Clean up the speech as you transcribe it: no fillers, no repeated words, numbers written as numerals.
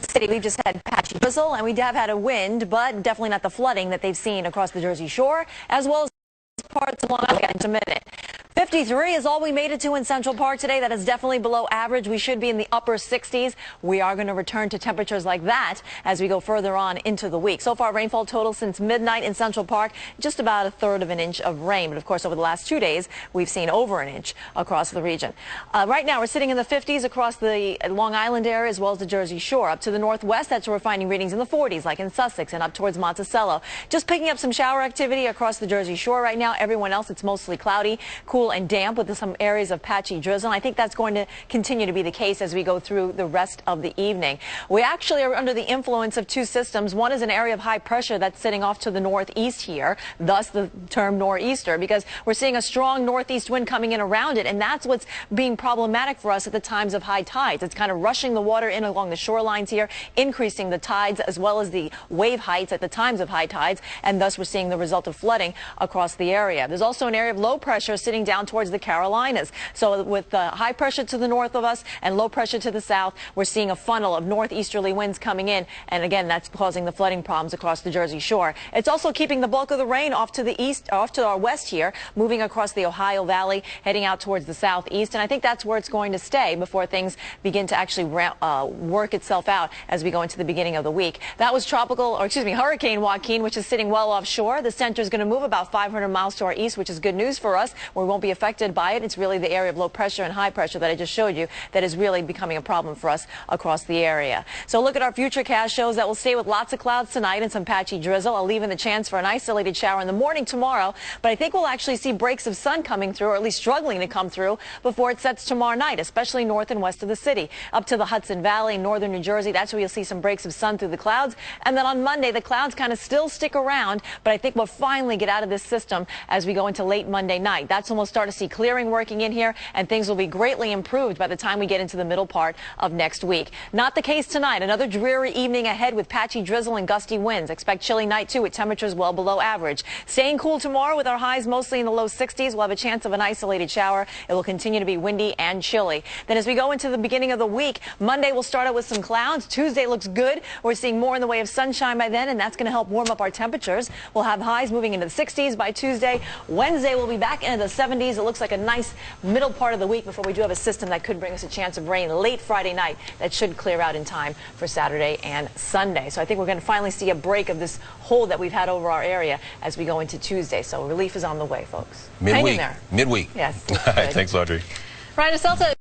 City, we've just had patchy drizzle, and we have had a wind, but definitely not the flooding that they've seen across the Jersey Shore, as well as parts of Long Island in a minute. 53 is all we made it to in Central Park today. That is definitely below average. We should be in the upper 60s. We are going to return to temperatures like that as we go further on into the week. So far, rainfall total since midnight in Central Park, just about 1/3 of an inch of rain. But of course, over the last 2 days, we've seen over an inch across the region. Right now, we're sitting in the 50s across the Long Island area as well as the Jersey Shore. Up to the northwest, that's where we're finding readings in the 40s, like in Sussex and up towards Monticello. Just picking up some shower activity across the Jersey Shore right now. Everyone else, it's mostly cloudy, cool and damp with some areas of patchy drizzle. I think that's going to continue to be the case as we go through the rest of the evening. We actually are under the influence of two systems. One is an area of high pressure that's sitting off to the northeast here, thus the term nor'easter, because we're seeing a strong northeast wind coming in around it, and that's what's being problematic for us at the times of high tides. It's kind of rushing the water in along the shorelines here, increasing the tides as well as the wave heights at the times of high tides, and thus we're seeing the result of flooding across the area. There's also an area of low pressure sitting down towards the Carolinas. So with high pressure to the north of us and low pressure to the south, we're seeing a funnel of northeasterly winds coming in. And again, that's causing the flooding problems across the Jersey Shore. It's also keeping the bulk of the rain off to the east, off to our west here, moving across the Ohio Valley, heading out towards the southeast. And I think that's where it's going to stay before things begin to actually work itself out as we go into the beginning of the week. That was Hurricane Joaquin, which is sitting well offshore. The center is going to move about 500 miles to our east, which is good news for us. We won't be affected by it. It's really the area of low pressure and high pressure that I just showed you that is really becoming a problem for us across the area. So look at our futurecast shows that will stay with lots of clouds tonight and some patchy drizzle. I'll leave in the chance for an isolated shower in the morning tomorrow, but I think we'll actually see breaks of sun coming through, or at least struggling to come through before it sets tomorrow night, especially north and west of the city. Up to the Hudson Valley, northern New Jersey, that's where you'll see some breaks of sun through the clouds. And then on Monday, the clouds kind of still stick around, but I think we'll finally get out of this system as we go into late Monday night. That's when we'll start to see clearing working in here, and things will be greatly improved by the time we get into the middle part of next week. Not the case tonight. Another dreary evening ahead with patchy drizzle and gusty winds. Expect chilly night too with temperatures well below average. Staying cool tomorrow with our highs mostly in the low 60s. We'll have a chance of an isolated shower. It will continue to be windy and chilly. Then as we go into the beginning of the week, Monday we'll start out with some clouds. Tuesday looks good. We're seeing more in the way of sunshine by then, and that's going to help warm up our temperatures. We'll have highs moving into the 60s by Tuesday. Wednesday we'll be back into the 70s. It looks like a nice middle part of the week before we do have a system that could bring us a chance of rain late Friday night that should clear out in time for Saturday and Sunday. So I think we're going to finally see a break of this hold that we've had over our area as we go into Tuesday. So relief is on the way, folks. Midweek. Hang in there. Midweek. Yes. All right, thanks, Audrey. Ryan Celta.